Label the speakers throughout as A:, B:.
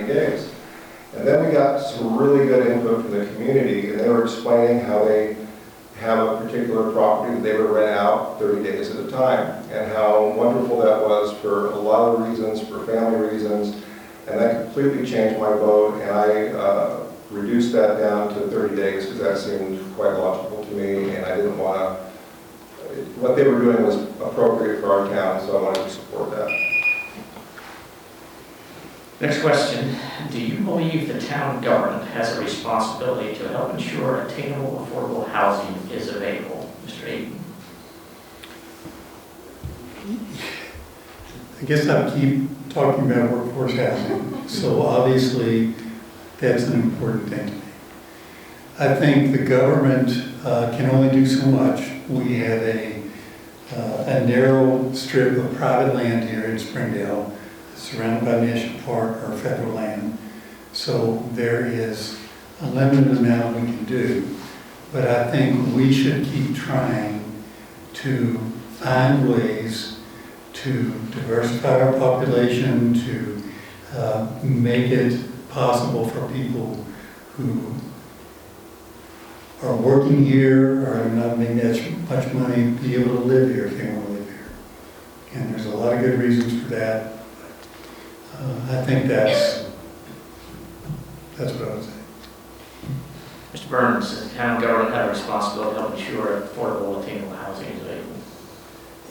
A: 90 days. And then we got some really good input from the community, and they were explaining how they have a particular property that they would rent out 30 days at a time, and how wonderful that was for a lot of reasons, for family reasons, and that completely changed my vote, and I reduced that down to 30 days because that seemed quite logical to me, and I didn't want to, what they were doing was appropriate for our town, so I wanted to support that.
B: Next question. Do you believe the town government has a responsibility to help ensure attainable, affordable housing is available? Mr. Aton.
C: I guess I keep talking about workforce housing, so obviously that's an important thing to me. I think the government can only do so much. We have a narrow strip of private land here in Springdale, surrounded by national park or federal land. So there is a limited amount we can do. But I think we should keep trying to find ways to diversify our population, to make it possible for people who are working here or are not making that much money to be able to live here if they want to live here. And there's a lot of good reasons for that. I think that's what I would say.
B: Mr. Burns, does the town government have a responsibility to help ensure affordable, attainable housing is available?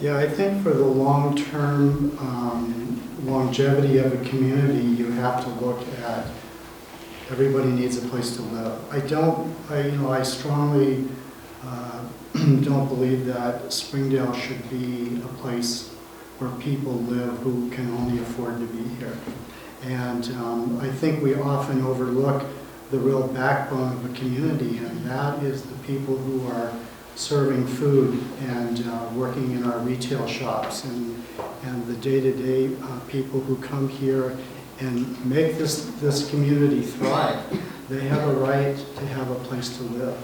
D: Yeah, I think for the long-term longevity of a community, you have to look at everybody needs a place to live. I strongly don't believe that Springdale should be a place where people live who can only afford to be here. And I think we often overlook the real backbone of a community, and that is the people who are serving food and working in our retail shops and the day-to-day people who come here and make this community thrive. They have a right to have a place to live.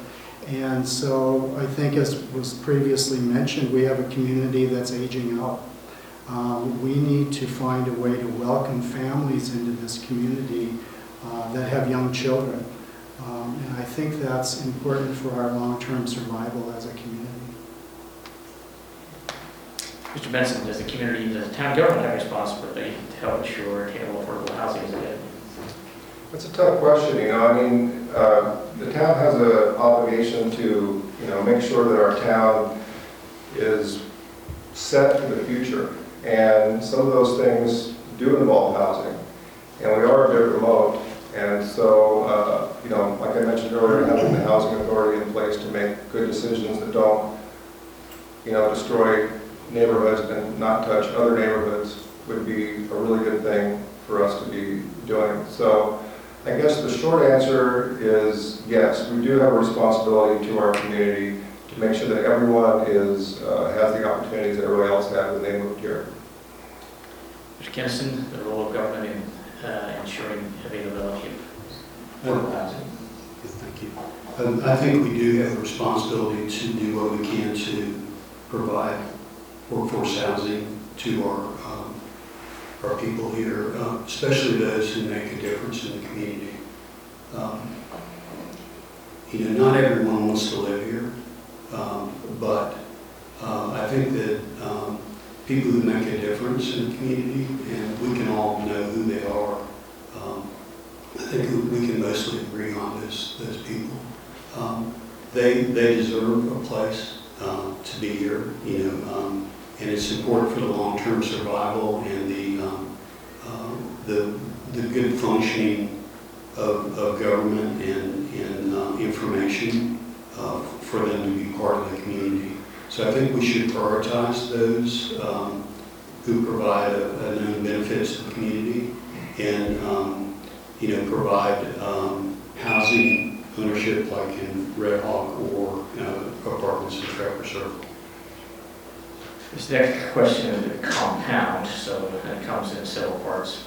D: And so I think, as was previously mentioned, we have a community that's aging out. We need to find a way to welcome families into this community that have young children. And I think that's important for our long-term survival as a community.
B: Mr. Benson, does the town government have a responsibility to help ensure attainable, affordable housing is available?
A: That's a tough question, I mean, the town has an obligation to, make sure that our town is set for the future. And some of those things do involve housing. And we are a bit remote. And so, like I mentioned earlier, having the housing authority in place to make good decisions that don't, destroy neighborhoods and not touch other neighborhoods would be a really good thing for us to be doing. So I guess the short answer is yes, we do have a responsibility to our community to make sure that everyone has the opportunities that everybody else has when they moved here.
B: Mr. Kenaston, the role of government in ensuring availability of affordable housing.
E: Thank you. I think we do have a responsibility to do what we can to provide workforce housing to our people here, especially those who make a difference in the community. Not everyone wants to live here, but I think that people who make a difference in the community, and we can all know who they are, I think we can mostly agree on those people. They deserve a place to be here, and it's important for the long-term survival and the good functioning of government and information for them to be part of the community. So I think we should prioritize those who provide a known benefit to the community and provide housing ownership like in Red Hawk or apartments in Trapper Circle.
B: This next question is a compound, so it comes in several parts.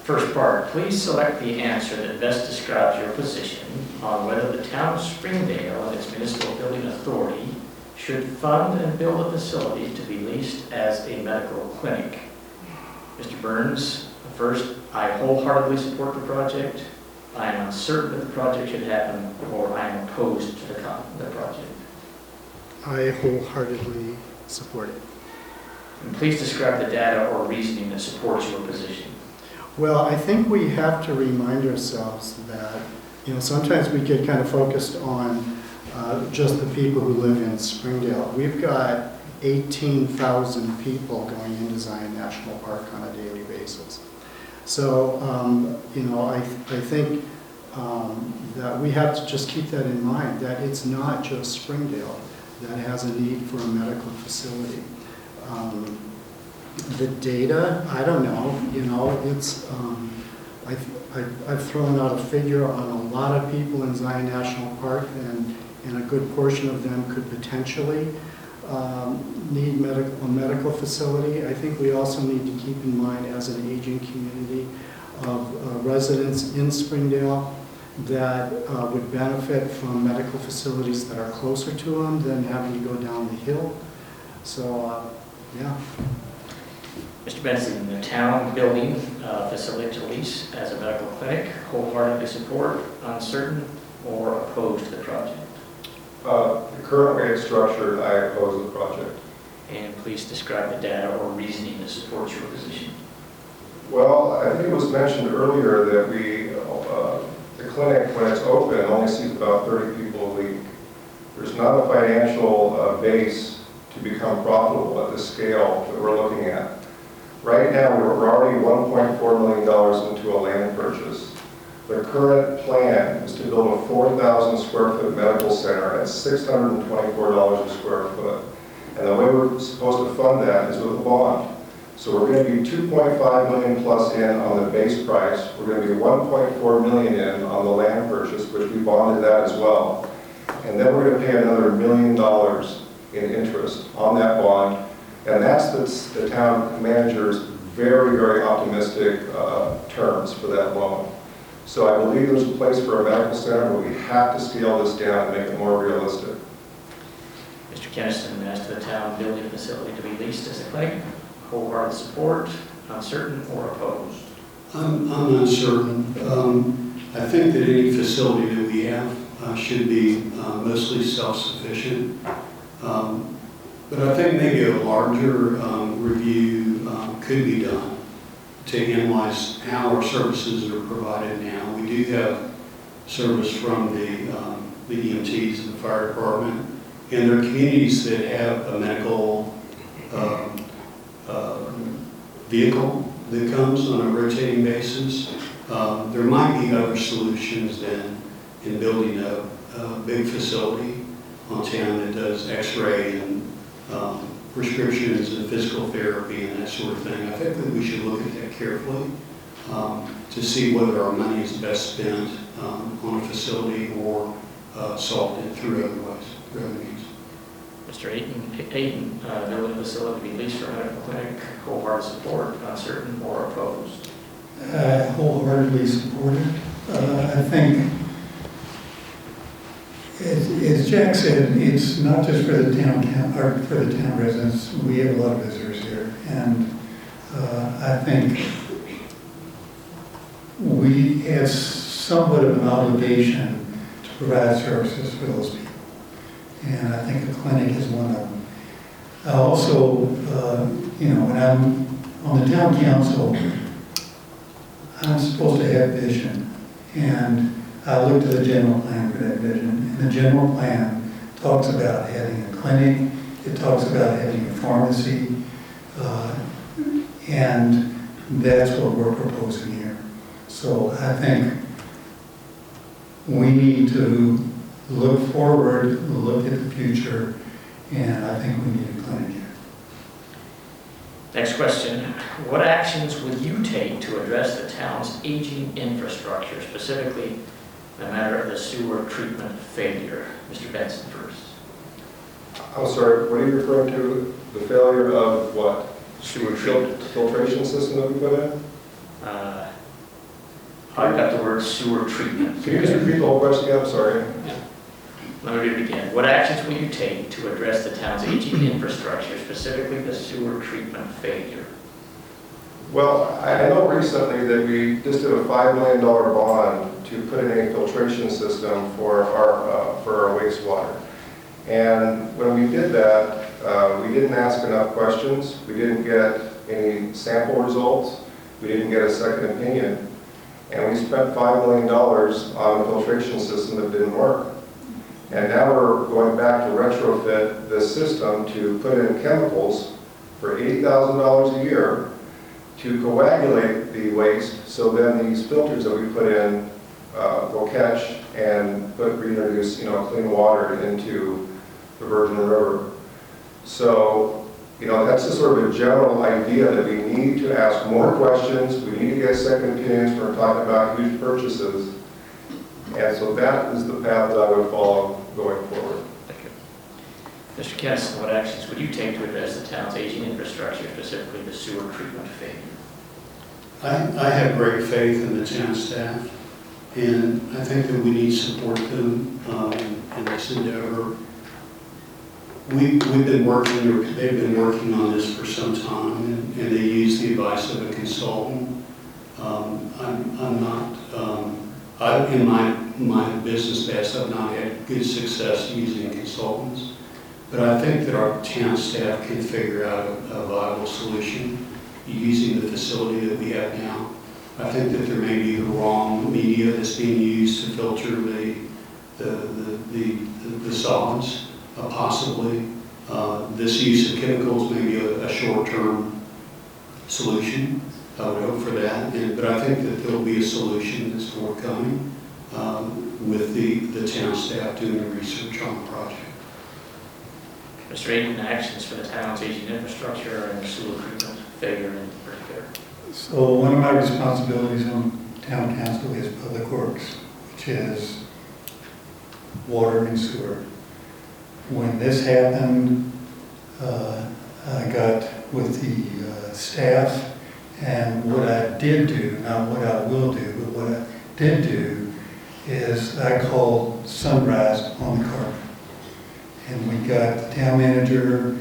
B: First part, please select the answer that best describes your position on whether the town of Springdale and its municipal building authority should fund and build a facility to be leased as a medical clinic. Mr. Burns, First, I wholeheartedly support the project. I am uncertain that the project should happen, or I am opposed to the project.
D: I wholeheartedly support it.
B: And please describe the data or reasoning that supports your position.
D: Well, I think we have to remind ourselves that, sometimes we get kind of focused on just the people who live in Springdale. We've got 18,000 people going into Zion National Park on a daily basis. So, I think that we have to just keep that in mind, that it's not just Springdale that has a need for a medical facility. The data, I don't know, it's, I've thrown out a figure on a lot of people in Zion National Park, and a good portion of them could potentially need a medical facility. I think we also need to keep in mind, as an aging community of residents in Springdale, that would benefit from medical facilities that are closer to them than having to go down the hill. So, yeah.
B: Mr. Benson, the town building facility to lease as a medical clinic, wholeheartedly support, uncertain, or opposed to the project?
A: The current way it's structured, I oppose the project.
B: And please describe the data or reasoning that supports your position.
A: Well, I think it was mentioned earlier that the clinic, when it's open, only sees about 30 people a week. There's not a financial base to become profitable at the scale that we're looking at. Right now, we're already $1.4 million into a land purchase. The current plan is to build a 4,000 square foot medical center at $624 a square foot. And the way we're supposed to fund that is with a bond. So we're going to be $2.5 million plus in on the base price. We're going to be $1.4 million in on the land purchase, which we bonded that as well. And then we're going to pay another $1 million in interest on that bond. And that's the town manager's very, very optimistic terms for that loan. So I believe there's a place for a medical center, but we have to scale this down and make it more realistic.
B: Mr. Kenaston, as to the town building facility to be leased as a clinic, wholehearted support, uncertain, or opposed?
E: I'm uncertain. I think that any facility that we have should be mostly self-sufficient. But I think maybe a larger review could be done to analyze how our services are provided now. We do have service from the EMTs and the fire department, and there are communities that have a medical vehicle that comes on a rotating basis. There might be other solutions than in building a big facility on town that does x-ray and prescriptions and physical therapy and that sort of thing. I think that we should look at that carefully to see whether our money is best spent on a facility or solved it through other ways, through other means.
B: Mr. Aton, building facility to be leased for a medical clinic, wholehearted support, uncertain, or opposed?
C: Wholeheartedly supported. I think, as Jack said, it's not just for the town or for the town residents. We have a lot of visitors here, and I think we have somewhat of an obligation to provide services for those people, and I think the clinic is one of them. I also, when I'm on the town council, I'm supposed to have vision, and I looked at the general plan for that vision, and the general plan talks about having a clinic, it talks about having a pharmacy, and that's what we're proposing here. So I think we need to look forward, look at the future, and I think we need a clinic here.
B: Next question. What actions will you take to address the town's aging infrastructure, specifically the matter of the sewer treatment failure? Mr. Benson first.
A: I'm sorry, what are you referring to? The failure of what?
B: Sewer treatment.
A: Filtration system that we put in?
B: I got the word sewer treatment.
A: Can you just repeat the whole question again? I'm sorry.
B: Let me read it again. What actions will you take to address the town's aging infrastructure, specifically the sewer treatment failure?
A: Well, I know recently that we just did a $5 million bond to put in a filtration system for our wastewater. And when we did that, we didn't ask enough questions. We didn't get any sample results. We didn't get a second opinion. And we spent $5 million on a filtration system that didn't work. And now we're going back to retrofit this system to put in chemicals for $80,000 a year to coagulate the waste, so then these filters that we put in will catch and reintroduce, clean water into the Virgin River. So, that's just sort of a general idea that we need to ask more questions. We need to get second opinions when we're talking about huge purchases. And so that is the path that I would follow going forward.
B: Thank you. Mr. Kenaston, what actions would you take to address the town's aging infrastructure, specifically the sewer treatment failure?
E: I have great faith in the town staff, and I think that we need to support them in this endeavor. They've been working on this for some time, and they use the advice of a consultant. In my business past, I've not had good success using consultants, but I think that our town staff can figure out a viable solution using the facility that we have now. I think that there may be the wrong media that's being used to filter the solids, possibly. This use of chemicals may be a short-term solution. I would hope for that, but I think that there will be a solution that's forthcoming with the town staff doing the research on the project.
B: Mr. Aton, actions for the town's aging infrastructure and sewer treatment failure in particular.
C: So one of my responsibilities on town council is public works, which is water and sewer. When this happened, I got with the staff, and what I did do, not what I will do, but what I did do is I called Sunrise on the carpet. And we got the town manager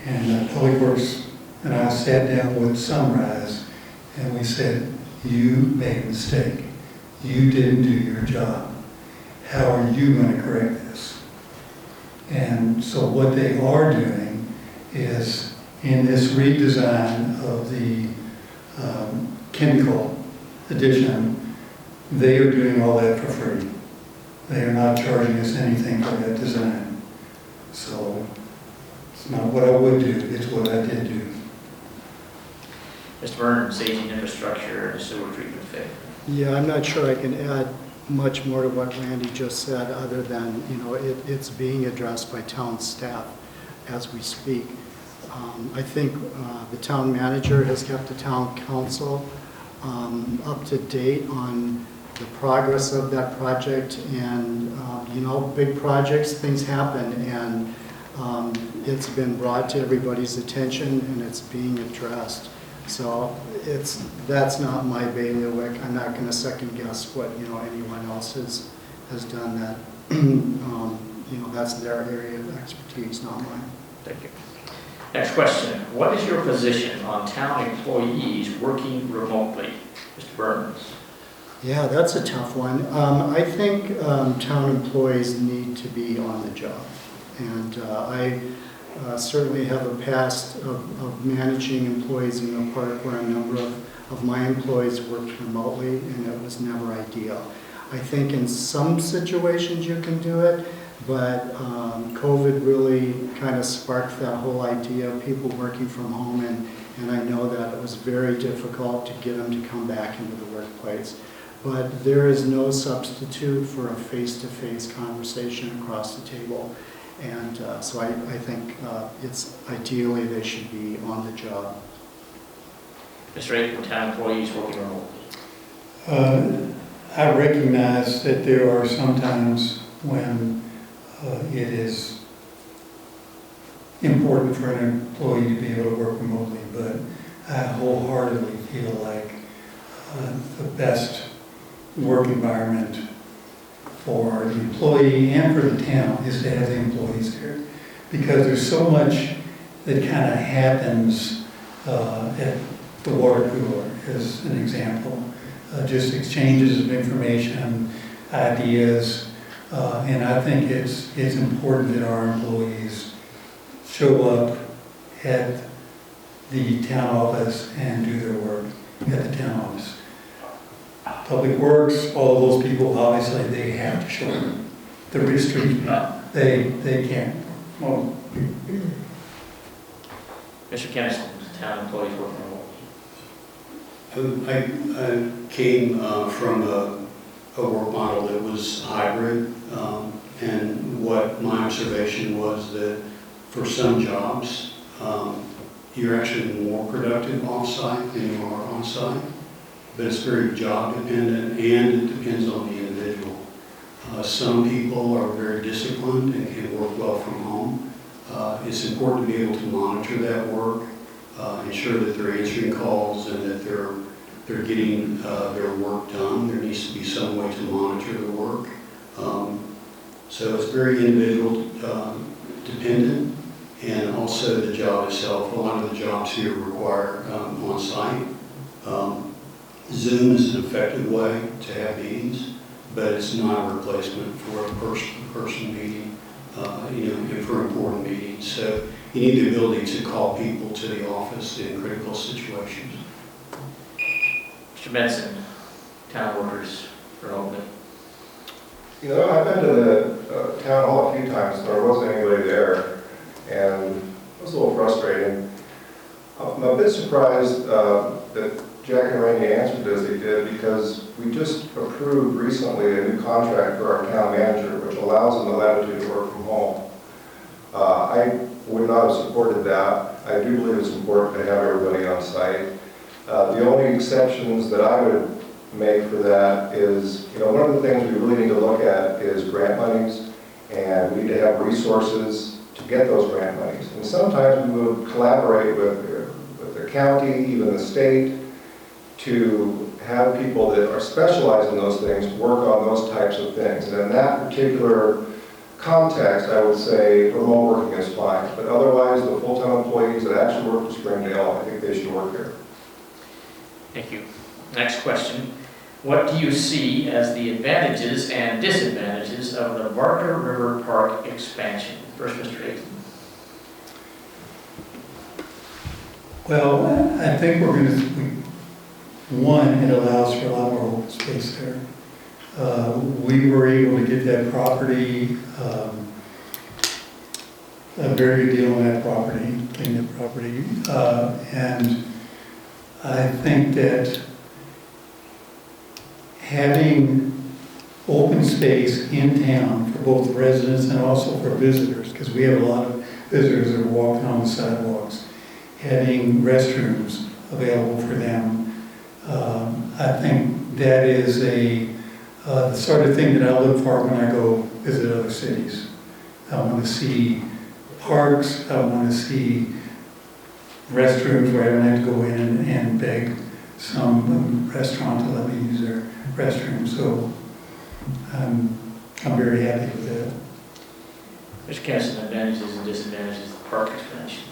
C: and Public Works, and I sat down with Sunrise, and we said, you made a mistake. You didn't do your job. How are you going to correct this? And so what they are doing is, in this redesign of the chemical addition, they are doing all that for free. They are not charging us anything for that design. So it's not what I would do, it's what I did do.
B: Mr. Burns, aging infrastructure and sewer treatment failure.
D: Yeah, I'm not sure I can add much more to what Randy just said, other than, it's being addressed by town staff as we speak. I think the town manager has kept the town council up to date on the progress of that project, and big projects, things happen, and it's been brought to everybody's attention and it's being addressed. So that's not my bailiwick. I'm not going to second guess what anyone else has done. That that's their area of expertise, not mine.
B: Thank you. Next question. What is your position on town employees working remotely? Mr. Burns.
D: Yeah, that's a tough one. I think town employees need to be on the job. And I certainly have a past of managing employees in the park where a number of my employees worked remotely, and it was never ideal. I think in some situations you can do it, but COVID really kind of sparked that whole idea of people working from home, and I know that it was very difficult to get them to come back into the workplace. But there is no substitute for a face-to-face conversation across the table. And so I think it's ideally they should be on the job.
B: Mr. Aton, town employees working remotely.
C: I recognize that there are some times when it is important for an employee to be able to work remotely, but I wholeheartedly feel like the best work environment for the employee and for the town is to have the employees there, because there's so much that kind of happens at the water cooler as an example. Just exchanges of information, ideas, and I think it's important that our employees show up at the town office and do their work at the town office. Public Works, all of those people, obviously, they have to show up. The restricted, they can't. Well,
B: Mr. Kenaston, town employees work from home.
E: I came from a work model that was hybrid, and what my observation was that for some jobs, you're actually more productive off-site than you are on-site, but it's very job dependent and it depends on the individual. Some people are very disciplined and can work well from home. It's important to be able to monitor that work, ensure that they're answering calls and that they're getting their work done. There needs to be some way to monitor the work. So it's very individual dependent, and also the job itself. A lot of the jobs here require on-site. Zoom is an effective way to have meetings, but it's not a replacement for a person-to-person meeting, and for important meetings. So you need the ability to call people to the office in critical situations.
B: Mr. Benson, town workers remotely.
A: I've been to the town hall a few times, there wasn't anybody there, and it was a little frustrating. I'm a bit surprised that Jack and Randy answered as they did, because we just approved recently a new contract for our town manager, which allows them the latitude to work from home. I would not have supported that. I do believe it's important to have everybody on site. The only exceptions that I would make for that is, one of the things we really need to look at is grant monies, and we need to have resources to get those grant monies. And sometimes we will collaborate with the county, even the state, to have people that are specialized in those things work on those types of things. And in that particular context, I would say remote working is fine. But otherwise, the full-time employees that actually work for Springdale, I think they should work here.
B: Thank you. Next question. What do you see as the advantages and disadvantages of the Barker River Park expansion? First, Mr. Aton.
C: well, I think we're going to, one, it allows for a lot more open space there. We were able to get that property, a very good deal on that property, clean that property, and I think that having open space in town for both residents and also for visitors, because we have a lot of visitors that are walking on the sidewalks, having restrooms available for them, I think that is the sort of thing that I look for when I go visit other cities. I want to see parks, I want to see restrooms where I don't have to go in and beg some restaurant to let me use their restroom. So I'm very happy with that.
B: Mr. Kenaston, advantages and disadvantages of the park expansion.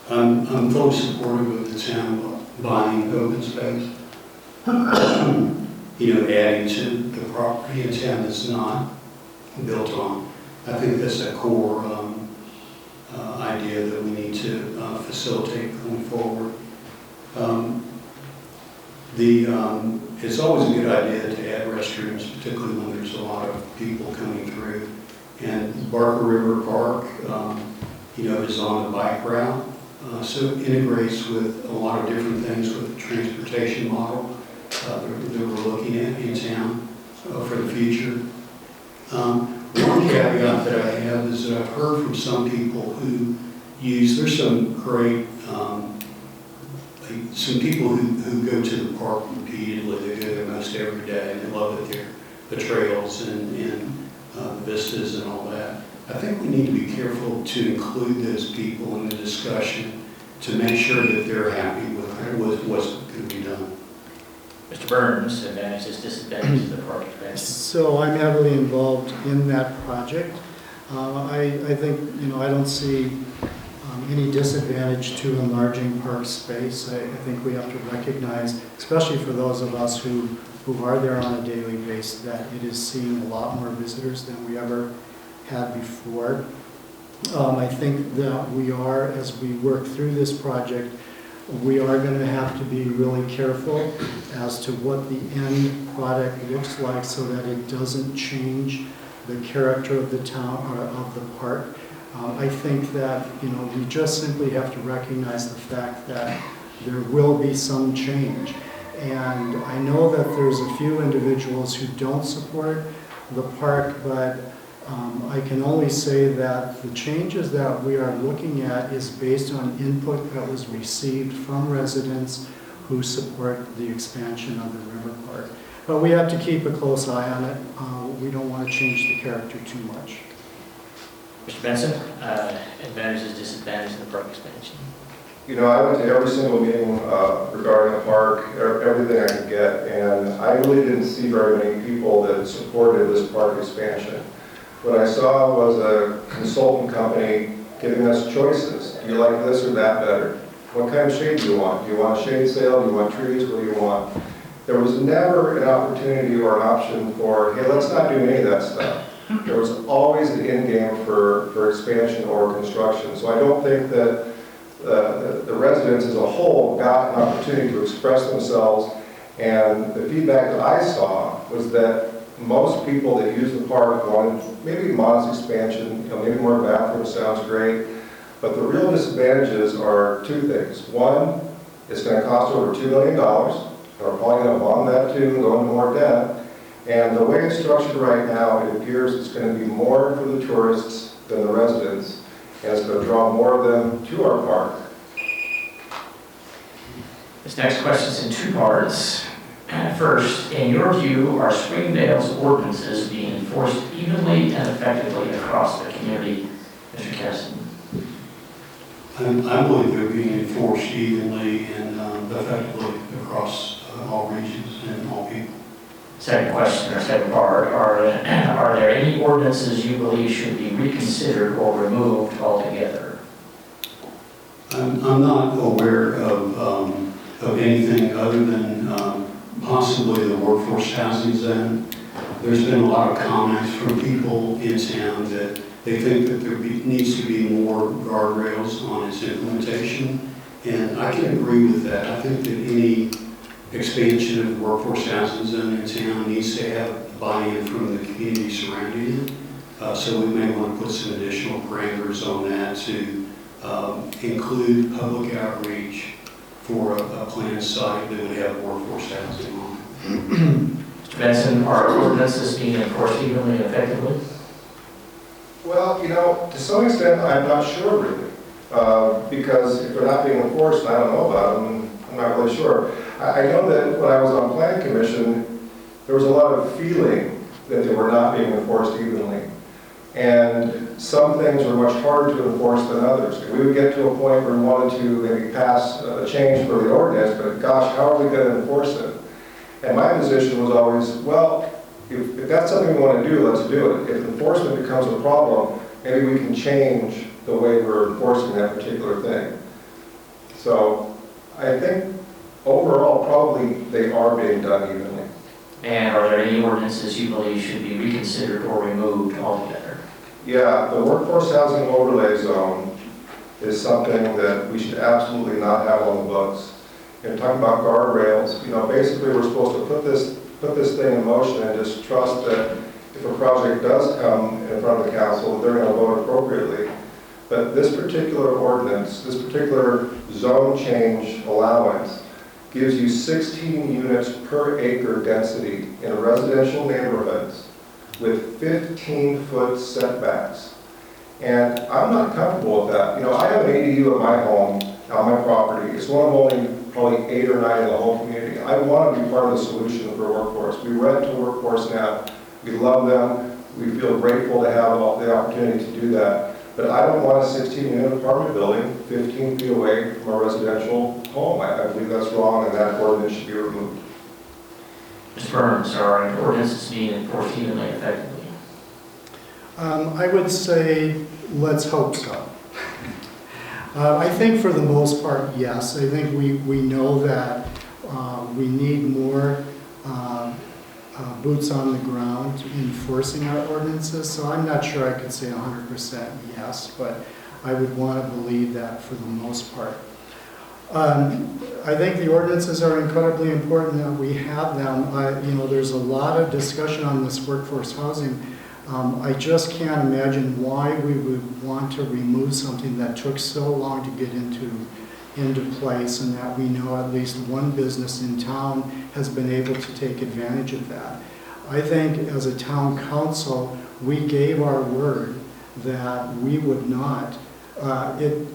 E: I'm fully supportive of the town buying open space. Adding to the property in town that's not built on. I think that's a core idea that we need to facilitate going forward. It's always a good idea to add restrooms, particularly when there's a lot of people coming through. And Barker River Park, is on the bike route, so it integrates with a lot of different things with the transportation model that we're looking at in town for the future. One caveat that I have is that I've heard from some people who there's some great, some people who go to the park repeatedly. They go there most every day and they love it there, the trails and the vistas and all that. I think we need to be careful to include those people in the discussion to make sure that they're happy with what's going to be done.
B: Mr. Burns, advantages, disadvantages of the park expansion.
D: So I'm heavily involved in that project. I think, I don't see any disadvantage to enlarging park space. I think we have to recognize, especially for those of us who are there on a daily basis, that it is seeing a lot more visitors than we ever had before. I think that we are, as we work through this project, we are going to have to be really careful as to what the end product looks like so that it doesn't change the character of the town or of the park. I think that, we just simply have to recognize the fact that there will be some change. And I know that there's a few individuals who don't support the park, but I can only say that the changes that we are looking at is based on input that was received from residents who support the expansion of the river park. But we have to keep a close eye on it. We don't want to change the character too much.
B: Mr. Benson, advantages, disadvantages of the park expansion.
A: I went to every single meeting regarding the park, everything I could get, and I really didn't see very many people that supported this park expansion. What I saw was a consultant company giving us choices. Do you like this or that better? What kind of shade do you want? Do you want a shade sail? Do you want trees? What do you want? There was never an opportunity or an option for, hey, let's not do any of that stuff. There was always an end game for expansion or construction. So I don't think that the residents as a whole got an opportunity to express themselves. And the feedback that I saw was that most people that use the park wanted maybe modest expansion, maybe more bathrooms sounds great. But the real disadvantages are two things. One, it's going to cost over $2 million. We're probably going to bond that too and go into more debt. And the way it's structured right now, it appears it's going to be more for the tourists than the residents, and it's going to draw more of them to our park.
B: This next question is in two parts. First, in your view, are Springdale's ordinances being enforced evenly and effectively across the community? Mr. Kenaston.
E: I believe they're being enforced evenly and effectively across all regions and all people.
B: Second question, or second part, are there any ordinances you believe should be reconsidered or removed altogether?
E: I'm not aware of anything other than possibly the workforce housing zone. There's been a lot of comments from people in town that they think that there needs to be more guardrails on its implementation, and I can agree with that. I think that any expansion of the workforce housing zone in town needs to have buy-in from the community surrounding it. So we may want to put some additional parameters on that to include public outreach for a planned site that would have workforce housing on it.
B: Mr. Benson, are ordinances being enforced evenly and effectively?
A: Well, to some extent, I'm not sure really, because if they're not being enforced, and I don't know about them, I'm not really sure. I know that when I was on Planning Commission, there was a lot of feeling that they were not being enforced evenly. And some things were much harder to enforce than others. We would get to a point where we wanted to maybe pass a change for the ordinance, but gosh, how are we going to enforce it? And my position was always, well, if that's something we want to do, let's do it. If enforcement becomes a problem, maybe we can change the way we're enforcing that particular thing. So I think overall, probably they are being done evenly.
B: And are there any ordinances you believe should be reconsidered or removed altogether?
A: Yeah, the workforce housing overlay zone is something that we should absolutely not have on the books. And talking about guardrails, basically we're supposed to put this thing in motion and just trust that if a project does come in front of the council, they're going to vote appropriately. But this particular ordinance, this particular zone change allowance, gives you 16 units per acre density in residential neighborhoods with 15-foot setbacks. And I'm not comfortable with that. I have an ADU at my home, on my property. It's one of only probably 8 or 9 in the whole community. I want to be part of the solution for workforce. We rent to workforce now. We love them. We feel grateful to have the opportunity to do that. But I don't want a 16-unit apartment building 15 feet away from a residential home. I believe that's wrong, and that ordinance should be removed.
B: Mr. Burns, are ordinances being enforced evenly and effectively?
D: I would say, let's hope so. I think for the most part, yes. I think we know that we need more boots on the ground enforcing our ordinances, so I'm not sure I could say 100% yes, but I would want to believe that for the most part. I think the ordinances are incredibly important that we have them. There's a lot of discussion on this workforce housing. I just can't imagine why we would want to remove something that took so long to get into place, and that we know at least one business in town has been able to take advantage of that. I think as a town council, we gave our word that we would not. The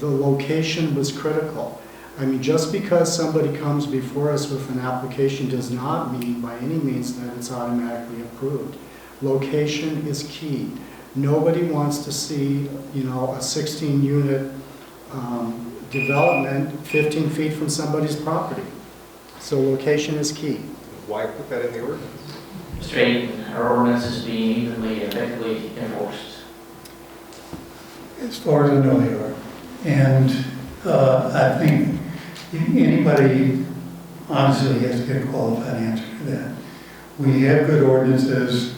D: location was critical. I mean, just because somebody comes before us with an application does not mean by any means that it's automatically approved. Location is key. Nobody wants to see, a 16-unit development 15 feet from somebody's property. So location is key.
A: Why put that in the ordinance?
B: Mr. Aton, are ordinances being evenly and effectively enforced?
C: As far as I know, they are. And I think anybody honestly has to get a qualified answer to that. We have good ordinances.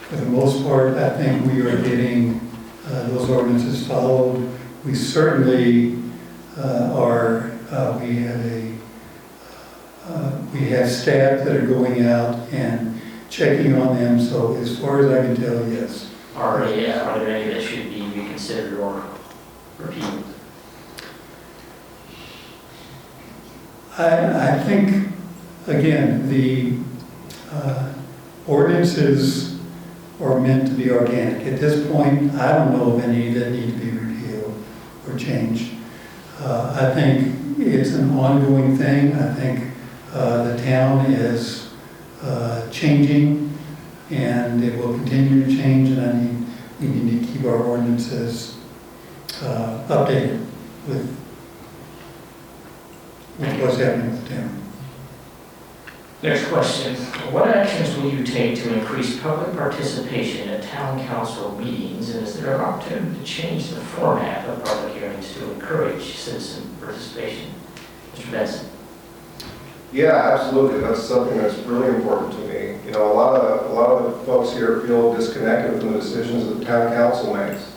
C: For the most part, I think we are getting those ordinances followed. We certainly we have staff that are going out and checking on them. So as far as I can tell, yes.
B: Are there any that should be reconsidered or repealed?
C: I think, again, the ordinances are meant to be organic. At this point, I don't know of any that need to be repealed or changed. I think it's an ongoing thing. I think the town is changing, and it will continue to change, and we need to keep our ordinances updated with what's happening with the town.
B: Next question. What actions will you take to increase public participation at town council meetings, and is there an opportunity to change the format of public hearings to encourage citizen participation? Mr. Benson.
A: Yeah, absolutely. That's something that's really important to me. A lot of the folks here feel disconnected from the decisions that the town council makes.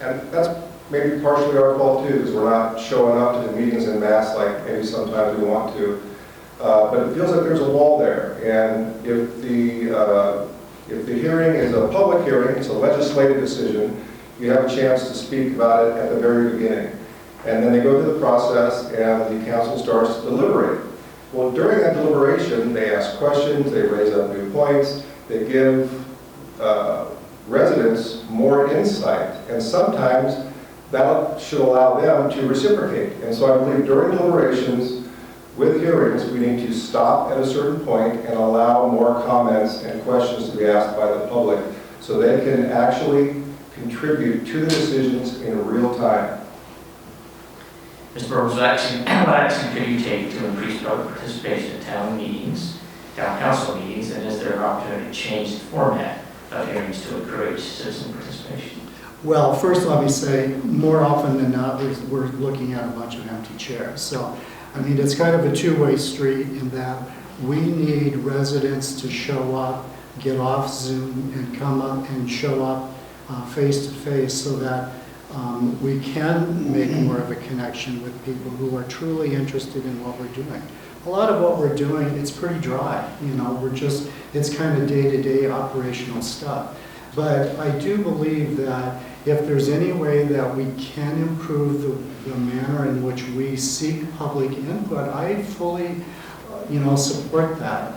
A: And that's maybe partially our fault too, because we're not showing up to the meetings en masse like maybe sometimes we want to. But it feels like there's a wall there. And if the hearing is a public hearing, it's a legislative decision, you have a chance to speak about it at the very beginning. And then they go through the process and the council starts to deliberate. Well, during that deliberation, they ask questions, they raise up new points, they give residents more insight, and sometimes that should allow them to reciprocate. And so I believe during deliberations with hearings, we need to stop at a certain point and allow more comments and questions to be asked by the public so they can actually contribute to the decisions in real time.
B: Mr. Burrows, what action could you take to increase public participation at town meetings, town council meetings, and is there an opportunity to change the format of hearings to encourage citizen participation?
D: Well, first let me say, more often than not, we're looking at a bunch of empty chairs. So, I mean, it's kind of a two-way street in that we need residents to show up, get off Zoom, and come up and show up face-to-face so that we can make more of a connection with people who are truly interested in what we're doing. A lot of what we're doing, it's pretty dry, it's kind of day-to-day operational stuff. But I do believe that if there's any way that we can improve the manner in which we seek public input, I fully, support that.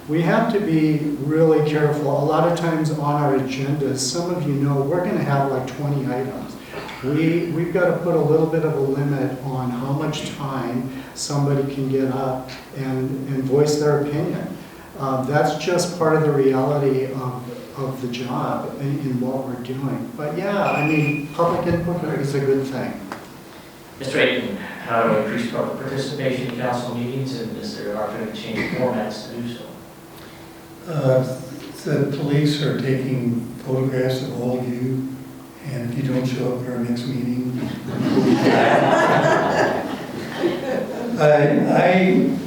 D: We have to be really careful. A lot of times on our agendas, some of you know, we're going to have like 20 items. We've got to put a little bit of a limit on how much time somebody can get up and voice their opinion. That's just part of the reality of the job in what we're doing. But yeah, I mean, public input is a good thing.
B: Mr. Aton, how to increase public participation in council meetings, and is there an opportunity to change formats to do so?
C: The police are taking photographs of all of you And if you don't show up at our next meeting, I